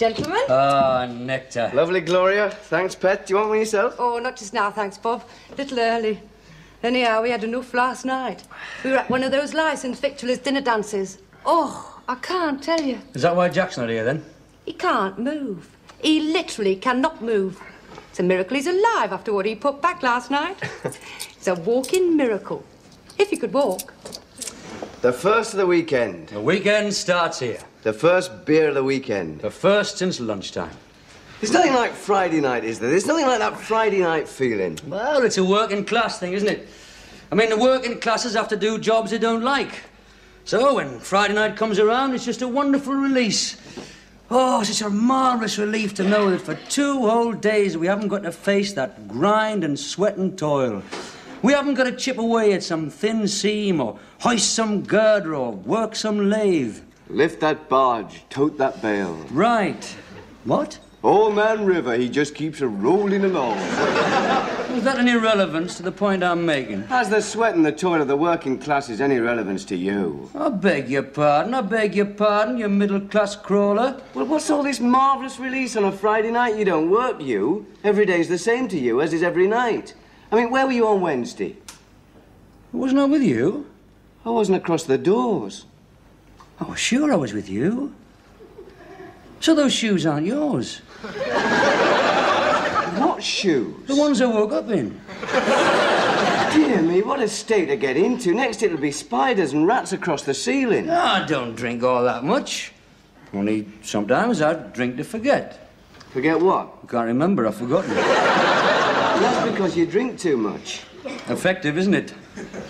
Gentlemen? Ah, nectar. Lovely, Gloria. Thanks, pet. Do you want one yourself? Oh, not just now, thanks, Bob. A little early. Anyhow, we had enough last night. We were at one of those licensed victualers' dinner dances. Oh, I can't tell you. Is that why Jack's not here, then? He can't move. He literally cannot move. It's a miracle he's alive after what he put back last night. It's a walking miracle. If he could walk. The first of the weekend. The weekend starts here. The first beer of the weekend. The first since lunchtime. There's nothing like Friday night, is there? There's nothing like that Friday night feeling. Well, it's a working class thing, isn't it? I mean, the working classes have to do jobs they don't like. So when Friday night comes around, it's just a wonderful release. Oh, it's such a marvellous relief to know that for 2 whole days we haven't got to face that grind and sweat and toil. We haven't got to chip away at some thin seam or hoist some girder or work some lathe. Lift that barge, tote that bale. Right. What? Old Man River, he just keeps a-rolling along. Is that any relevance to the point I'm making? Has the sweat and the toil of the working classes any relevance to you? I beg your pardon, you middle-class crawler. Well, what's all this marvellous release on a Friday night? You don't work, you. Every day's the same to you, as is every night. I mean, where were you on Wednesday? Wasn't I with you? I wasn't across the doors. Oh, sure I was with you. So those shoes aren't yours? What shoes? The ones I woke up in. Dear me, what a state to get into. Next it'll be spiders and rats across the ceiling. I don't drink all that much. Only sometimes I drink to forget. Forget what? I can't remember, I've forgotten. That's because you drink too much. Effective, isn't it?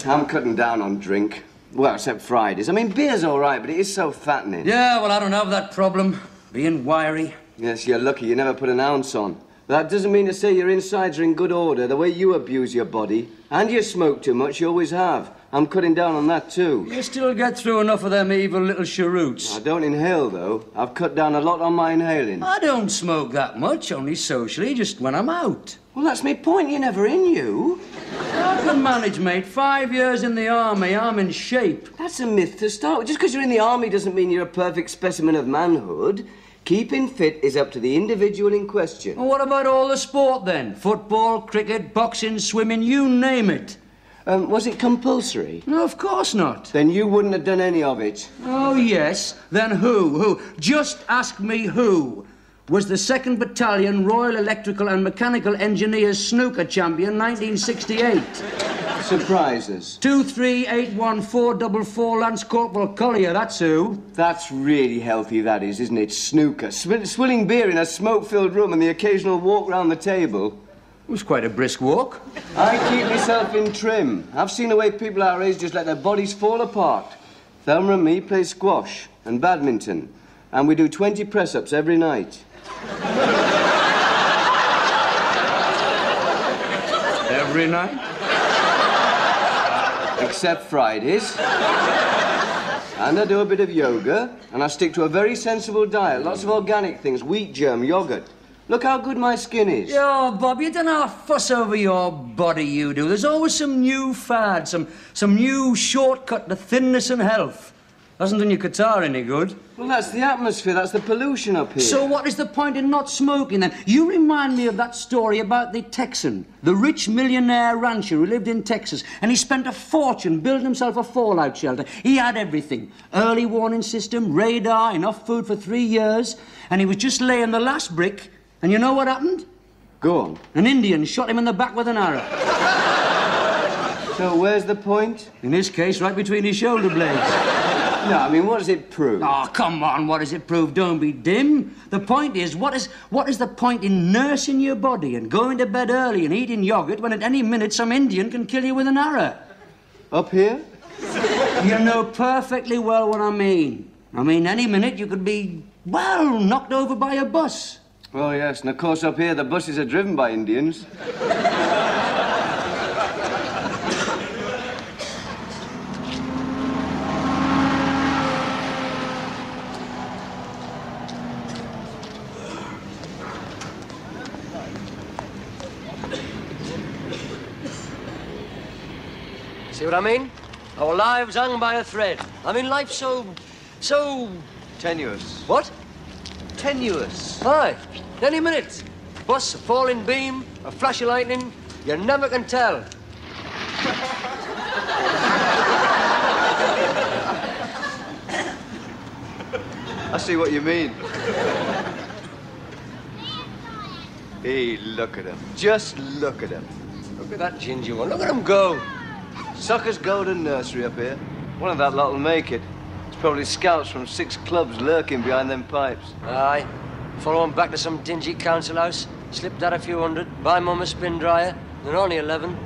I'm cutting down on drink. Well, except Fridays. I mean, beer's all right, but it is so fattening. Yeah, well, I don't have that problem. Being wiry. Yes, you're lucky you never put an ounce on. That doesn't mean to say your insides are in good order, the way you abuse your body. And you smoke too much, you always have. I'm cutting down on that, too. You still get through enough of them evil little cheroots. I don't inhale, though. I've cut down a lot on my inhaling. I don't smoke that much, only socially, just when I'm out. Well, that's my point. You're never in, you. I can manage, mate. 5 years in the army, I'm in shape. That's a myth to start with. Just because you're in the army doesn't mean you're a perfect specimen of manhood. Keeping fit is up to the individual in question. Well, what about all the sport, then? Football, cricket, boxing, swimming, you name it. Was it compulsory? No, of course not. Then you wouldn't have done any of it. Oh, yes. Then who? Who? Just ask me who was the 2nd Battalion Royal Electrical and Mechanical Engineers Snooker Champion 1968. Surprises. 2381444 Lance Corporal Collier, that's who. That's really healthy, that is, isn't it? Snooker. Swilling beer in a smoke-filled room and the occasional walk round the table. It was quite a brisk walk. I keep myself in trim. I've seen the way people our age just let their bodies fall apart. Thelma and me play squash and badminton, and we do 20 press-ups every night. Every night? Except Fridays. And I do a bit of yoga, and I stick to a very sensible diet. Lots of organic things, wheat germ, yogurt. Look how good my skin is. Yo, Bob, you don't have to fuss over your body, you do. There's always some new fad, some new shortcut to thinness and health. Hasn't done your guitar any good. Well, that's the atmosphere, that's the pollution up here. So what is the point in not smoking, then? You remind me of that story about the Texan, the rich millionaire rancher who lived in Texas, and he spent a fortune building himself a fallout shelter. He had everything. Early warning system, radar, enough food for 3 years, and he was just laying the last brick, and you know what happened? Go on. An Indian shot him in the back with an arrow. So where's the point? In this case, right between his shoulder blades. No, I mean, what does it prove? Oh, come on, what does it prove? Don't be dim. The point is, what is the point in nursing your body and going to bed early and eating yogurt when at any minute some Indian can kill you with an arrow? Up here? You know perfectly well what I mean. I mean, any minute you could be, well, knocked over by a bus. Oh, yes, and of course up here the buses are driven by Indians. See what I mean? Our lives hang by a thread. I mean, life's so... Tenuous. What? tenuous. Aye, any minute. Bus, a falling beam, a flash of lightning, you never can tell. I see what you mean. Hey, look at him. Just look at him. Look at that ginger one. Look at him go. Sucker's Golden Nursery up here. One of that lot will make it. It's probably scouts from 6 clubs lurking behind them pipes. Aye. Follow him back to some dingy council house, slip that a few hundred, buy Mum a spin dryer. They're only 11.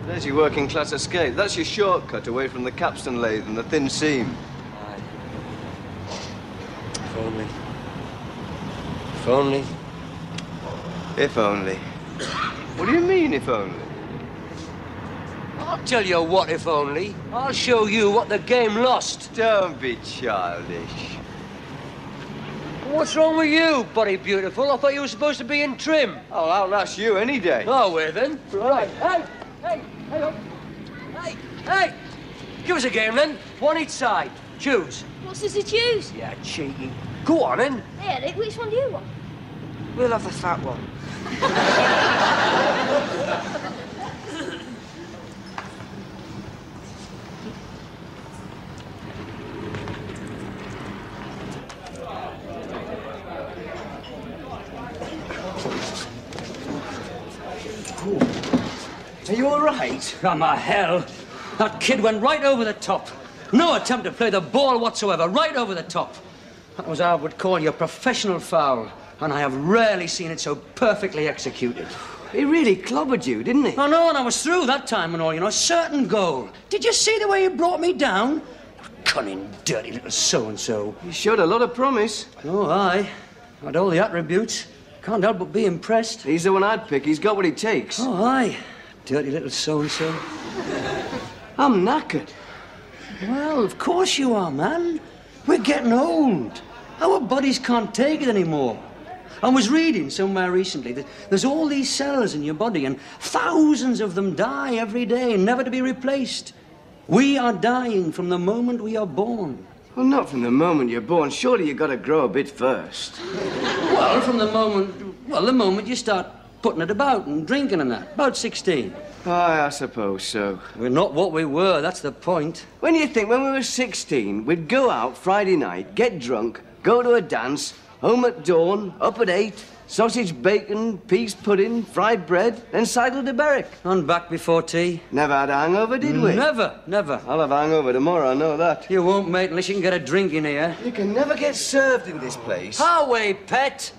There's your working class escape. That's your shortcut away from the capstan lathe and the thin seam. Aye. If only. If only. If only. What do you mean, if only? I'll tell you what, if only. I'll show you what the game lost. Don't be childish. What's wrong with you, Buddy Beautiful? I thought you were supposed to be in trim. I'll outlast you any day. Oh, well then. Right. Hey, up. Hey! Give us a game then. One each side. Choose. What's this to choose? Yeah, cheeky. Go on then. Hey, Eric, which one do you want? We'll have the fat one. Are you all right? Oh, my hell. That kid went right over the top. No attempt to play the ball whatsoever. Right over the top. That was, I would call you, a professional foul. And I have rarely seen it so perfectly executed. He really clobbered you, didn't he? Oh, no, and I was through that time and all, you know. Certain goal. Did you see the way he brought me down? Cunning, dirty little so-and-so. He showed a lot of promise. Oh, aye. Had all the attributes. Can't help but be impressed. He's the one I'd pick. He's got what it takes. Oh, aye. Dirty little so-and-so. I'm knackered. Well, of course you are, man. We're getting old. Our bodies can't take it anymore. I was reading somewhere recently that there's all these cells in your body and thousands of them die every day, never to be replaced. We are dying from the moment we are born. Well, not from the moment you're born. Surely you've got to grow a bit first. Well, from the moment you start putting it about and drinking and that. About 16. Aye, I suppose so. We're not what we were, that's the point. When you think when we were 16, we'd go out Friday night, get drunk, go to a dance, home at dawn, up at 8, sausage, bacon, peas pudding, fried bread, then cycle to Berwick. And back before tea. Never had a hangover, did we? Never, never. I'll have a hangover tomorrow, I know that. You won't, mate, unless you can get a drink in here. You can never get served in this place. Highway, pet.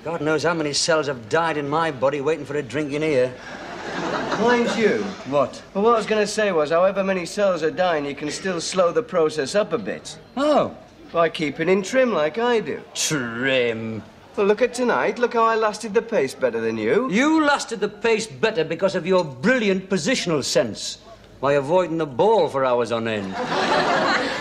God knows how many cells have died in my body waiting for a drink in here. Mind you. What? Well, what I was going to say was, however many cells are dying, you can still slow the process up a bit. Oh. By keeping in trim like I do. Trim. Well, look at tonight. Look how I lasted the pace better than you. You lasted the pace better because of your brilliant positional sense. By avoiding the ball for hours on end.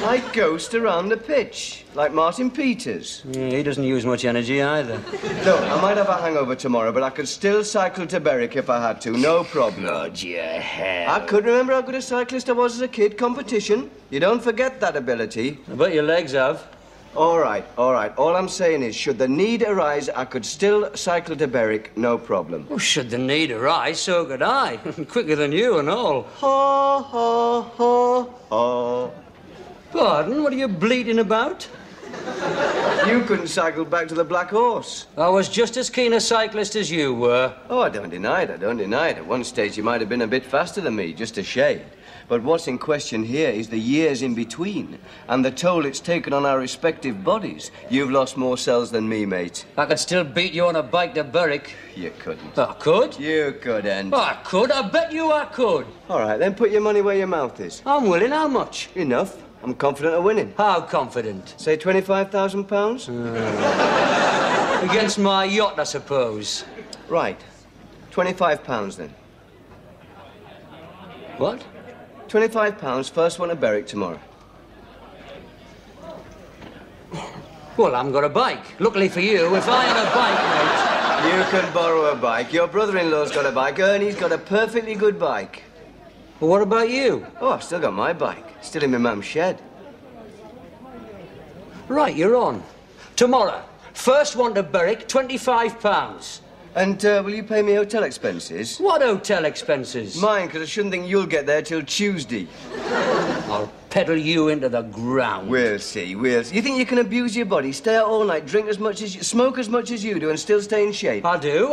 I ghost around the pitch, like Martin Peters. Yeah, he doesn't use much energy either. Look, I might have a hangover tomorrow, but I could still cycle to Berwick if I had to, no problem. God, your hair. I could remember how good a cyclist I was as a kid. Competition. You don't forget that ability. I bet your legs have. All right. All I'm saying is, should the need arise, I could still cycle to Berwick, no problem. Oh, should the need arise, so could I. Quicker than you and all. Ha, ha, ha, ha. Pardon, what are you bleating about? You couldn't cycle back to the Black Horse. I was just as keen a cyclist as you were. Oh, I don't deny it. At one stage, you might have been a bit faster than me, just a shade. But what's in question here is the years in between and the toll it's taken on our respective bodies. You've lost more cells than me, mate. I could still beat you on a bike to Berwick. You couldn't. I could. You couldn't. I could. I bet you I could. All right, then put your money where your mouth is. I'm willing. How much? Enough. I'm confident of winning. How confident? Say £25,000? Against my yacht, I suppose. Right. £25 then. What? £25, first one to Berwick tomorrow. Well, I haven't got a bike. Luckily for you, if I had a bike, mate... You can borrow a bike. Your brother-in-law's got a bike. Ernie's got a perfectly good bike. Well, what about you? Oh, I've still got my bike. Still in my mum's shed. Right, you're on. Tomorrow, First one to Berwick, £25. And will you pay me hotel expenses? What hotel expenses? Mine, because I shouldn't think you'll get there till Tuesday. I'll pedal you into the ground. We'll see, we'll see. You think you can abuse your body, stay out all night, drink as much as you... smoke as much as you do and still stay in shape? I do.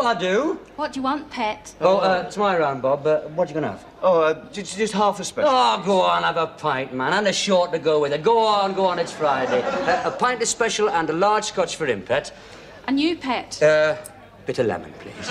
What do you want, pet? Oh, it's my round, Bob. What you gonna have? Oh, just half a special. Oh, go on, have a pint, man, and a short to go with it. Go on, it's Friday. A pint of special and a large scotch for him, pet. And you, pet? Bit of lemon, please.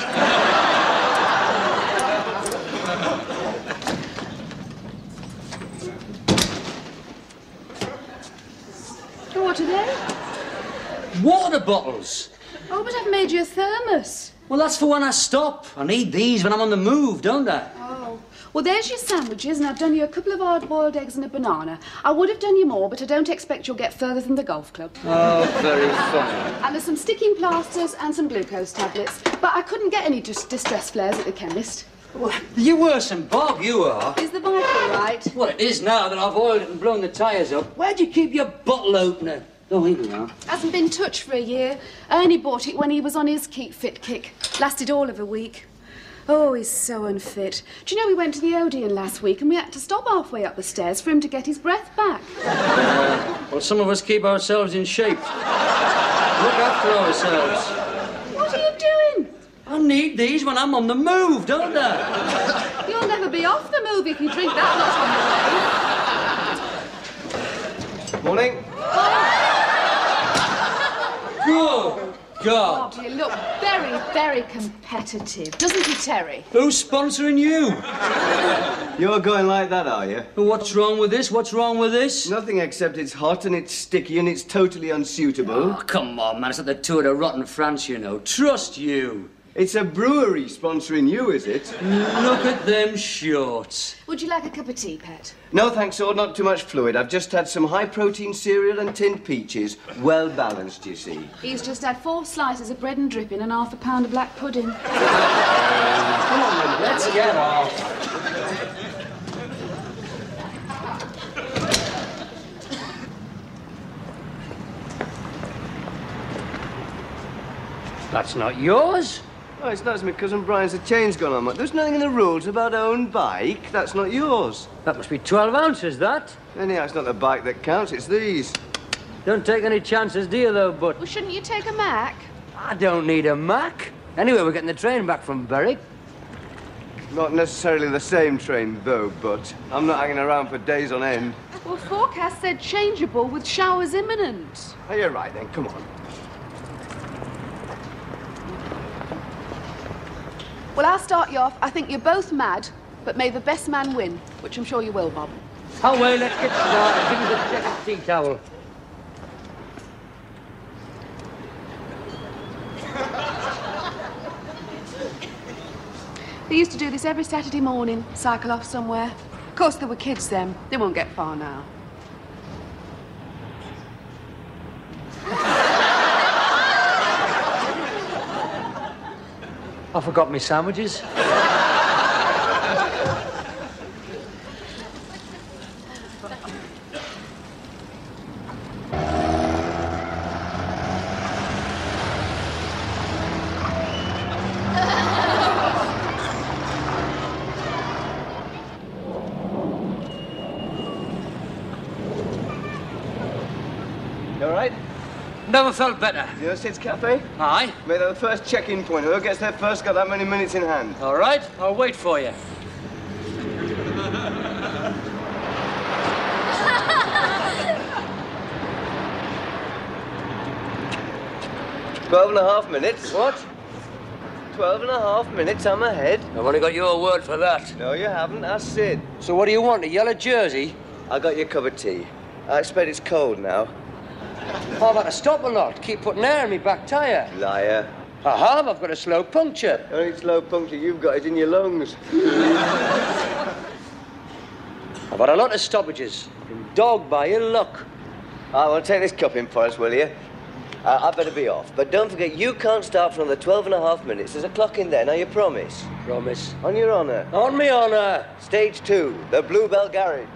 What are they? Water bottles. Oh, but I've made you a thermos. Well, that's for when I stop. I need these when I'm on the move, don't I? Oh. Well, there's your sandwiches, and I've done you a couple of hard-boiled eggs and a banana. I would have done you more, but I don't expect you'll get further than the golf club. Oh, very funny. And there's some sticking plasters and some glucose tablets. But I couldn't get any distress flares at the chemist. Well, you're worse than Bob, you are. Is the bike all right? Well, it is now that I've oiled it and blown the tyres up. Where'd you keep your bottle opener? Oh, here we are. Hasn't been touched for a year. Ernie bought it when he was on his keep fit kick. Lasted all of a week. Oh, he's so unfit. Do you know we went to the Odeon last week and we had to stop halfway up the stairs for him to get his breath back? Well, some of us keep ourselves in shape. Look after ourselves. What are you doing? I need these when I'm on the move, don't I? You'll never be off the move if you drink that much on the way. Morning. Good God. Oh, you look very, very competitive, doesn't he, Terry? Who's sponsoring you? You're going like that, are you? What's wrong with this? What's wrong with this? Nothing except it's hot and it's sticky and it's totally unsuitable. Oh, come on, man. It's like the Tour de Rotten France, you know. Trust you. It's a brewery sponsoring you, is it? Look at them shorts. Would you like a cup of tea, Pet? No, thanks, Ord. Not too much fluid. I've just had some high-protein cereal and tinned peaches. Well balanced, you see. He's just had 4 slices of bread and dripping and half a pound of black pudding. Come on, then. Let's get off. That's not yours. Oh, it's not as my cousin Brian's. The chain's gone on. There's nothing in the rules about own bike. That's not yours. That must be 12 ounces, that. Anyhow, it's not the bike that counts. It's these. Don't take any chances, do you, though, but... Well, shouldn't you take a Mac? I don't need a Mac. Anyway, we're getting the train back from Berwick. Not necessarily the same train, though, but I'm not hanging around for days on end. Well, forecast said changeable with showers imminent. Oh, you're right, then. Come on. Well, I'll start you off. I think you're both mad, but may the best man win, which I'm sure you will, Bob. Away, let's get started. Give me the checkered tea towel. They used to do this every Saturday morning, cycle off somewhere. Of course, there were kids then. They won't get far now. I forgot my sandwiches. You all right? Never felt better. You know Sid's Cafe? Aye. Made that the first check-in point. Whoever gets there first got that many minutes in hand. All right, I'll wait for you. Twelve and a half minutes. What? 12 and a half minutes, I'm ahead. I've only got your word for that. No, you haven't. Ask Sid. So what do you want, a yellow jersey? I got your cup of tea. I expect it's cold now. How about to stop a lot? Keep putting air in me back tyre. Liar. I have. I've got a slow puncture. The only slow puncture you've got is in your lungs. I've had a lot of stoppages. Been dogged by ill luck. I will take this cup in for us, will you? I better be off. But don't forget, you can't start for another 12 and a half minutes. There's a clock in there. Now, you promise? Promise. On your honour. On me honour. Stage 2, the Bluebell Garage.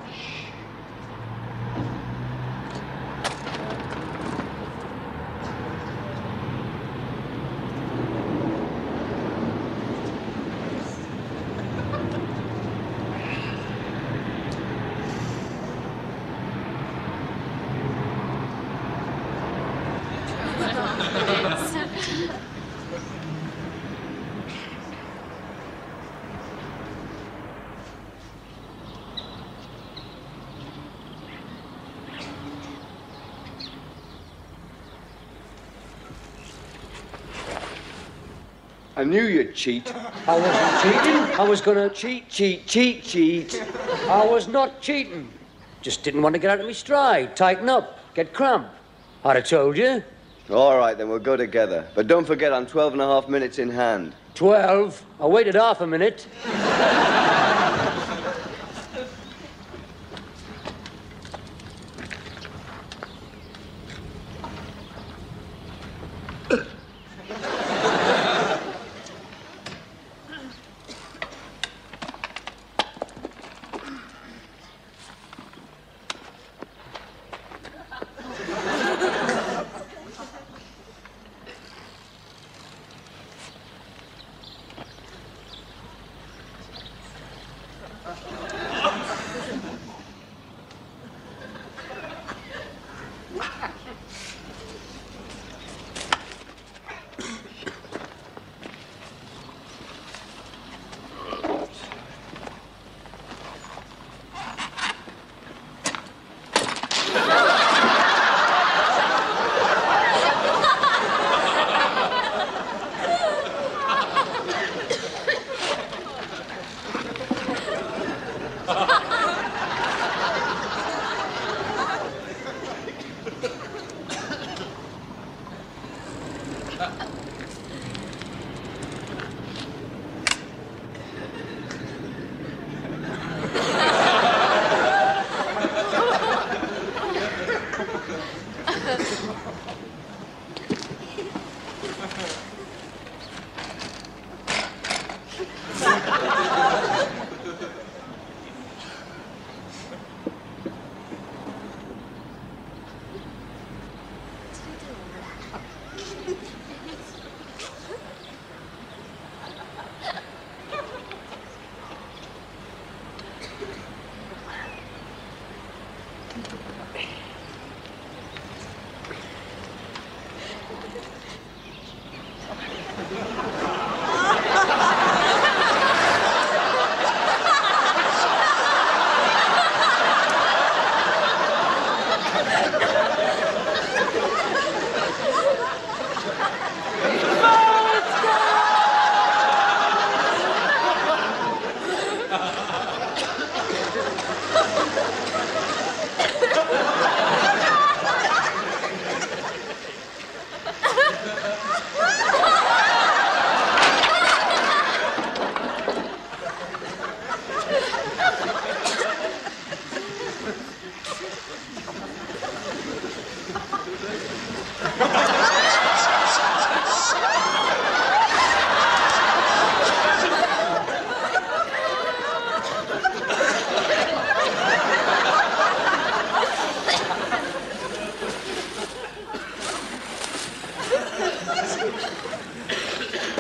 I knew you'd cheat. I wasn't cheating. I was gonna Cheat. I was not cheating. Just didn't want to get out of my stride, tighten up, get cramp. I'd have told you. All right, then we'll go together. But don't forget, I'm 12 and a half minutes in hand. 12. I waited half a minute.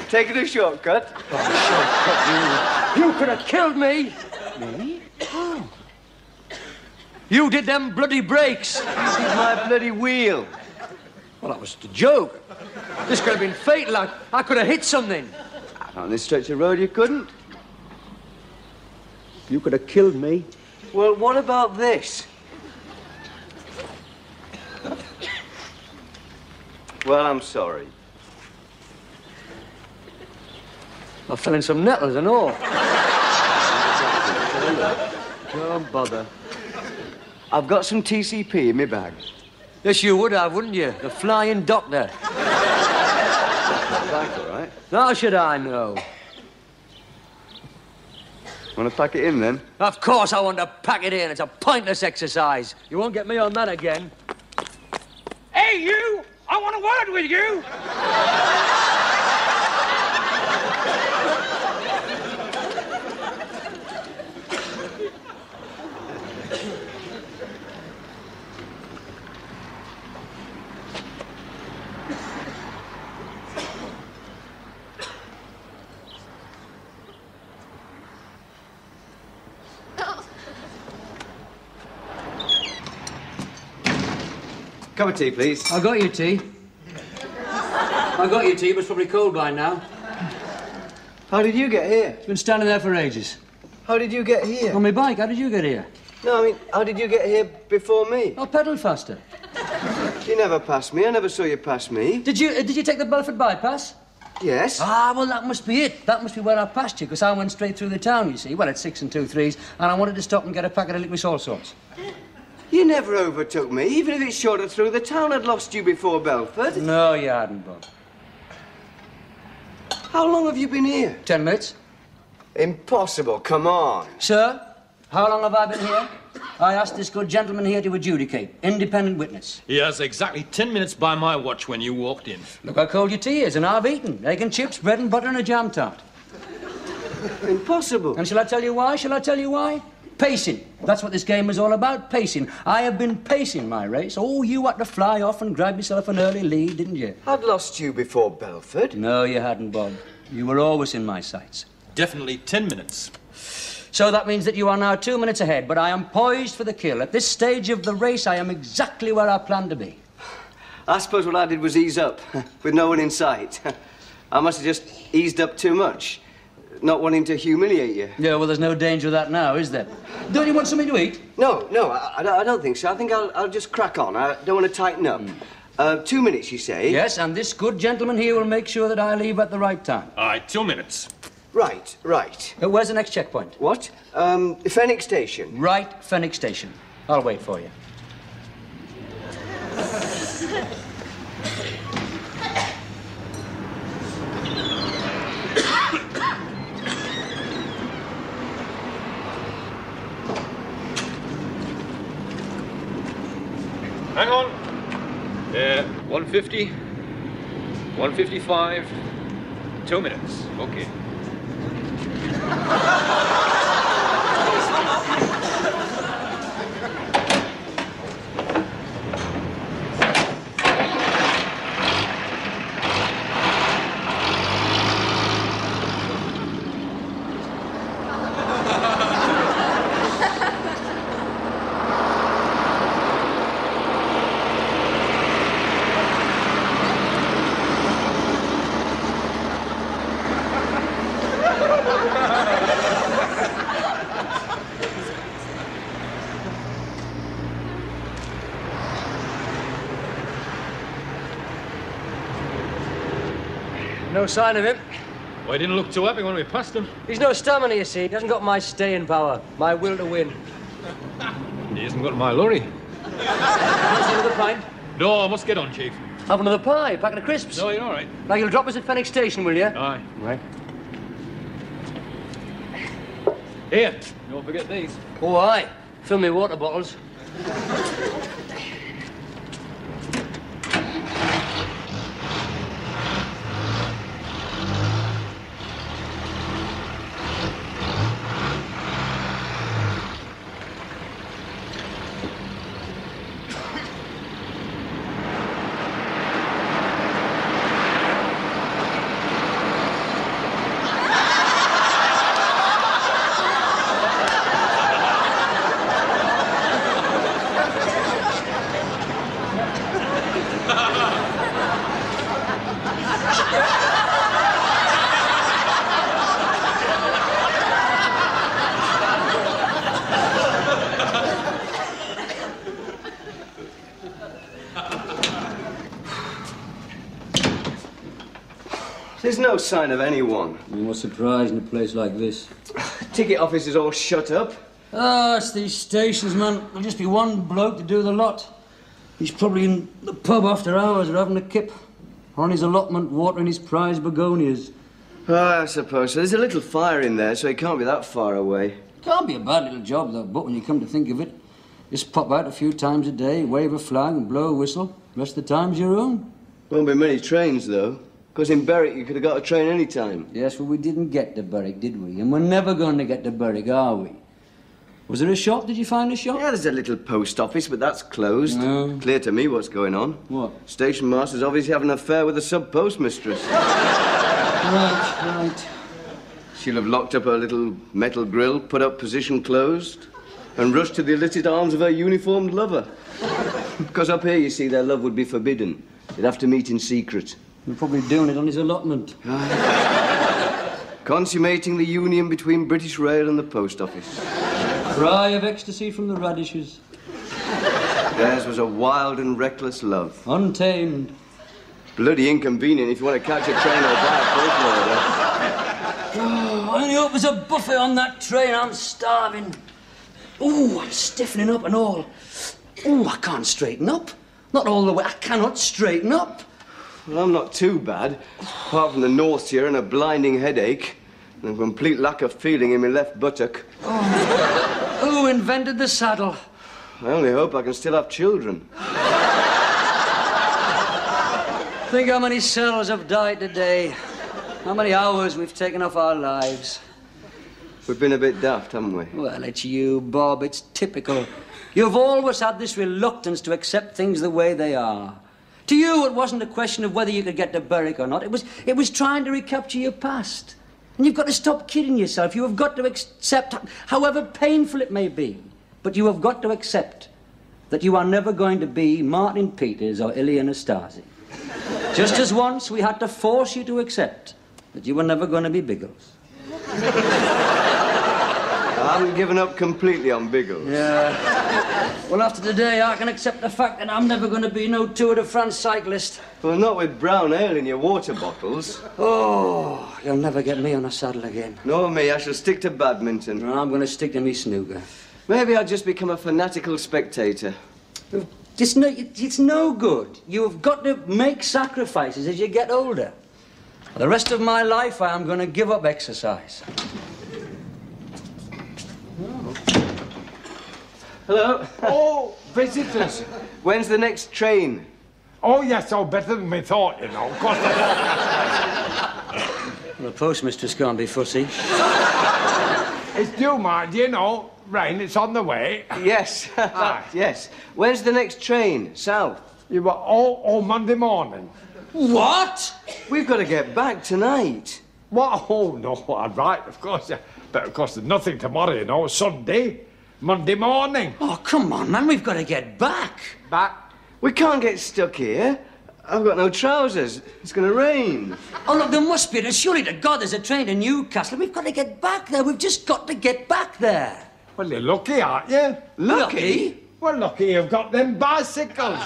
Taking a shortcut? Oh, shortcut, you. You could have killed me. Me? Oh. You did them bloody brakes. This is my bloody wheel. Well, that was the joke. This could have been fatal. I could have hit something. On this stretch of road, you couldn't. You could have killed me. Well, what about this? Well, I'm sorry. I fell in some nettles and all. Don't bother. I've got some TCP in my bag. Yes, you would have, wouldn't you? The Flying Doctor. Back, all right? How should I know? Want to pack it in, then? Of course I want to pack it in. It's a pointless exercise. You won't get me on that again. Hey, you! I want a word with you! Cup of tea, please. I got you tea. I got your tea, but it's probably cold by now. How did you get here? It's been standing there for ages. How did you get here? On my bike, how did you get here? No, I mean, how did you get here before me? I'll pedal faster. You never passed me. I never saw you pass me. Did you take the Belford bypass? Yes. Ah, well, that must be it. That must be where I passed you, because I went straight through the town, you see. Well, at 6 2/3, and I wanted to stop and get a packet of liquid all sorts. You never overtook me. Even if it shot her through the town, I'd lost you before Belford. No, you hadn't, Bob. How long have you been here? 10 minutes. Impossible. Come on. Sir, how long have I been here? I asked this good gentleman here to adjudicate. Independent witness. He has exactly 10 minutes by my watch when you walked in. Look how cold your tea is, and I've eaten. Egg and chips, bread and butter and a jam tart. Impossible. And shall I tell you why? Shall I tell you why? Pacing. That's what this game is all about, pacing. I have been pacing my race. Oh, you had to fly off and grab yourself an early lead, didn't you? I'd lost you before Belford. No, you hadn't, Bob. You were always in my sights. Definitely 10 minutes. So that means that you are now 2 minutes ahead, but I am poised for the kill. At this stage of the race, I am exactly where I planned to be. I suppose what I did was ease up, with no one in sight. I must have just eased up too much, not wanting to humiliate you. Yeah, well, there's no danger of that now, is there? Don't you want something to eat? No, I don't think so. I think I'll just crack on. I don't want to tighten up. 2 minutes, you say? Yes, and this good gentleman here will make sure that I leave at the right time. Aye, 2 minutes. Right. Where's the next checkpoint? What? Fenwick Station. Right, Fenwick Station. I'll wait for you. Hang on. 150. 155. 2 minutes. Okay. No sign of him. Well, he didn't look too happy when we passed him. He's no stamina, you see. He hasn't got my staying power, my will to win. He hasn't got my lorry. Fancy another pint? No, I must get on, Chief. Have another pie, packet of crisps. No, you're all right. Now, you'll drop us at Fenwick Station, will you? Aye. Right. Here, don't forget these. Oh, aye. Fill me water bottles. There's no sign of anyone. What's surprising in a place like this? Ticket office is all shut up. Oh, it's these stations, man. There'll just be one bloke to do the lot. He's probably in the pub after hours or having a kip. Or on his allotment watering his prize begonias. I suppose so. There's a little fire in there, so he can't be that far away. Can't be a bad little job, though, but when you come to think of it, just pop out a few times a day, wave a flag and blow a whistle. The rest of the time's your own. Won't be many trains, though. Because in Berwick, you could have got a train any time. Yes, well, we didn't get to Berwick, did we? And we're never going to get to Berwick, are we? Was there a shop? Did you find a shop? Yeah, there's a little post office, but that's closed. No. Clear to me what's going on. What? Station master's obviously having an affair with the sub-postmistress. Right. She'll have locked up her little metal grill, put up position closed, and rushed to the illicit arms of her uniformed lover. Because up here, you see, their love would be forbidden. They'd have to meet in secret. He's probably doing it on his allotment. Consummating the union between British Rail and the Post Office. Cry of ecstasy from the radishes. Theirs was a wild and reckless love. Untamed. Bloody inconvenient if you want to catch a train or buy a postloader. Oh, I only hope there's a buffet on that train. I'm starving. Oh, I'm stiffening up and all. Oh, I can't straighten up. Not all the way. I cannot straighten up. Well, I'm not too bad. Apart from the nausea and a blinding headache. And a complete lack of feeling in my left buttock. Oh. Who invented the saddle? I only hope I can still have children. Think how many cells have died today. How many hours we've taken off our lives. We've been a bit daft, haven't we? Well, it's you, Bob. It's typical. You've always had this reluctance to accept things the way they are. To you, it wasn't a question of whether you could get to Berwick or not. It was trying to recapture your past. And you've got to stop kidding yourself. You have got to accept, however painful it may be, but you have got to accept that you are never going to be Martin Peters or Ilya Nastasi. Just as once we had to force you to accept that you were never going to be Biggles. I haven't given up completely on Biggles. Yeah. Well, after today, I can accept the fact that I'm never going to be no Tour de France cyclist. Well, not with brown ale in your water bottles. Oh, you'll never get me on a saddle again. Nor me. I shall stick to badminton. No, I'm going to stick to me snooker. Maybe I'll just become a fanatical spectator. It's no good. You have got to make sacrifices as you get older. For the rest of my life, I am going to give up exercise. Hello. Oh, visitors. When's the next train? Oh, yes, oh, better than we thought, you know. Of course. Well, the postmistress can't be fussy. It's due, mind, you know. Rain, it's on the way. Yes. Yes. When's the next train? South? You were all Monday morning. What? We've got to get back tonight. What? Oh, no, all right, of course. Yeah. But, of course, there's nothing tomorrow, you know. Sunday. Monday morning. Oh, come on, man. We've got to get back. Back? We can't get stuck here. I've got no trousers. It's going to rain. Oh, look, there must be. Surely to God there's a train to Newcastle. We've got to get back there. We've just got to get back there. Well, you're lucky, aren't you? Lucky? Well, lucky you've got them bicycles.